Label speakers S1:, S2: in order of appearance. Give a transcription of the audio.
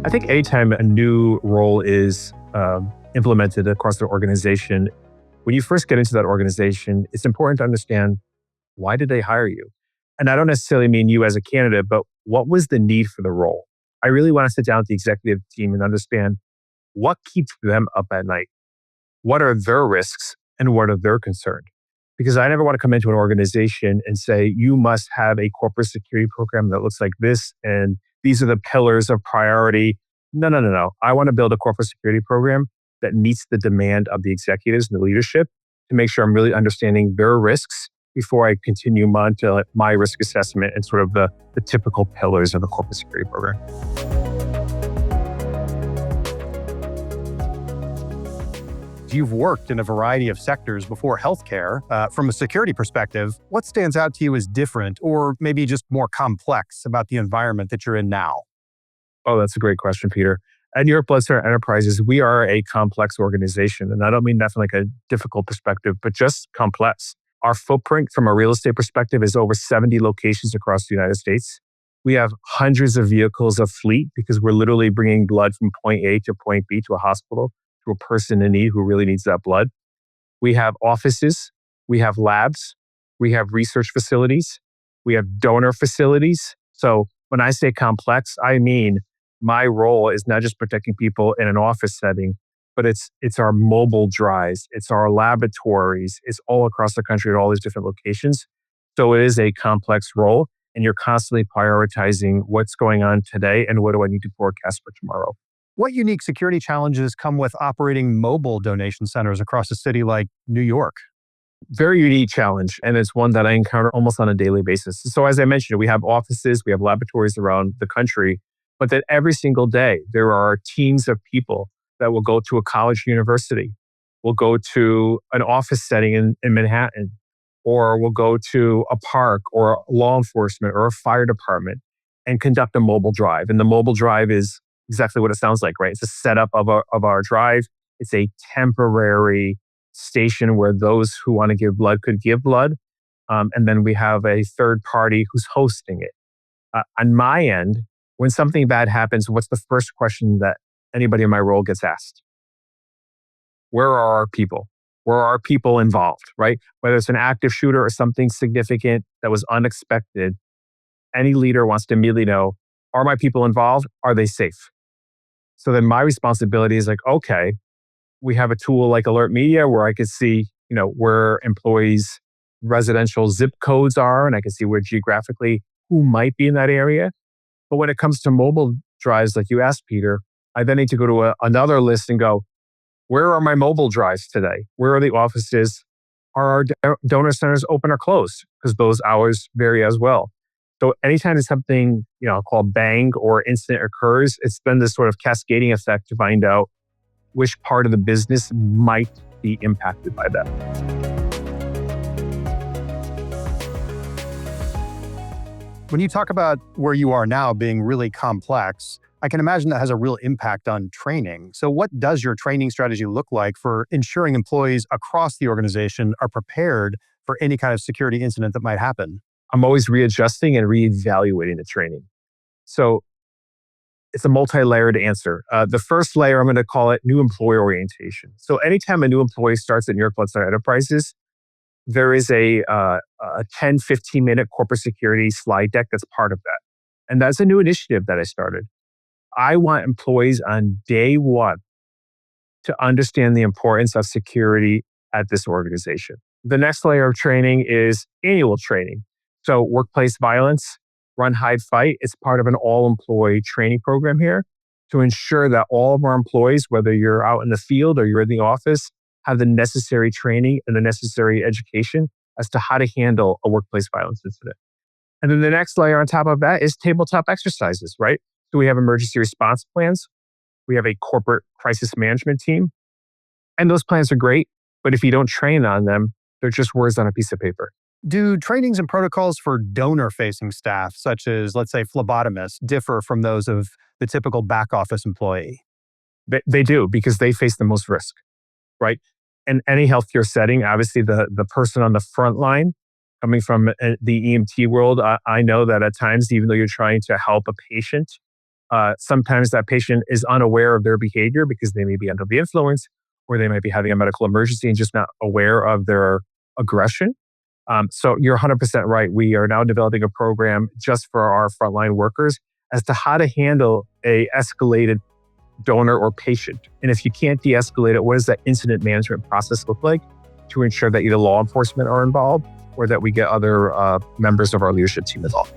S1: I think anytime a new role is implemented across the organization, when you first get into that organization, it's important to understand, why did they hire you? And I don't necessarily mean you as a candidate, but what was the need for the role? I really want to sit down with the executive team and understand what keeps them up at night. What are their risks and what are their concerns? Because I never want to come into an organization and say, you must have a corporate security program that looks like this, and these are the pillars of priority. No, no, no, no. I want to build a corporate security program that meets the demand of the executives and the leadership to make sure I'm really understanding their risks before I continue on to my risk assessment and sort of the typical pillars of the corporate security program.
S2: You've worked in a variety of sectors before healthcare. From a security perspective, what stands out to you as different or maybe just more complex about the environment that you're in now?
S1: Oh, that's a great question, Peter. At New York Blood Center Enterprises, we are a complex organization. And I don't mean that from like a difficult perspective, but just complex. Our footprint from a real estate perspective is over 70 locations across the United States. We have hundreds of vehicles of fleet because we're literally bringing blood from point A to point B to a hospital, to a person in need who really needs that blood. We have offices, we have labs, we have research facilities, we have donor facilities. So when I say complex, I mean my role is not just protecting people in an office setting, but it's our mobile drives, it's our laboratories, it's all across the country at all these different locations. So it is a complex role, and you're constantly prioritizing what's going on today and what do I need to forecast for tomorrow.
S2: What unique security challenges come with operating mobile donation centers across a city like New York?
S1: Very unique challenge, and it's one that I encounter almost on a daily basis. So as I mentioned, we have offices, we have laboratories around the country, but that every single day there are teams of people that will go to a college university, will go to an office setting in Manhattan, or will go to a park or law enforcement or a fire department and conduct a mobile drive. And the mobile drive is exactly what it sounds like, right? It's a setup of our drive. It's a temporary station where those who want to give blood could give blood. And then we have a third party who's hosting it. On my end, when something bad happens, what's the first question that anybody in my role gets asked? Where are our people? Where are our people involved, right? Whether it's an active shooter or something significant that was unexpected, any leader wants to immediately know, are my people involved? Are they safe? So then my responsibility is like, okay, we have a tool like Alert Media where I could see, where employees' residential zip codes are, and I can see where geographically who might be in that area. But when it comes to mobile drives, like you asked, Peter, I then need to go to another list and go, where are my mobile drives today? Where are the offices? Are our donor centers open or closed? Because those hours vary as well. So anytime there's something, called bang or incident occurs, it's then this sort of cascading effect to find out which part of the business might be impacted by that.
S2: When you talk about where you are now being really complex, I can imagine that has a real impact on training. So what does your training strategy look like for ensuring employees across the organization are prepared for any kind of security incident that might happen?
S1: I'm always readjusting and reevaluating the training. So it's a multi-layered answer. The first layer, I'm going to call it new employee orientation. So anytime a new employee starts at New York Blood Center Enterprises, there is a 10, 15-minute corporate security slide deck that's part of that. And that's a new initiative that I started. I want employees on day one to understand the importance of security at this organization. The next layer of training is annual training. So workplace violence, run, hide, fight, it's part of an all-employee training program here to ensure that all of our employees, whether you're out in the field or you're in the office, have the necessary training and the necessary education as to how to handle a workplace violence incident. And then the next layer on top of that is tabletop exercises, right? So we have emergency response plans. We have a corporate crisis management team. And those plans are great, but if you don't train on them, they're just words on a piece of paper.
S2: Do trainings and protocols for donor-facing staff, such as, let's say, phlebotomists, differ from those of the typical back office employee?
S1: They do, because they face the most risk, right? In any healthcare setting, obviously the person on the front line, coming from the EMT world, I know that at times, even though you're trying to help a patient, Sometimes that patient is unaware of their behavior because they may be under the influence, or they might be having a medical emergency and just not aware of their aggression. So you're 100% right. We are now developing a program just for our frontline workers as to how to handle a escalated donor or patient. And if you can't de-escalate it, what does that incident management process look like to ensure that either law enforcement are involved or that we get other members of our leadership team involved?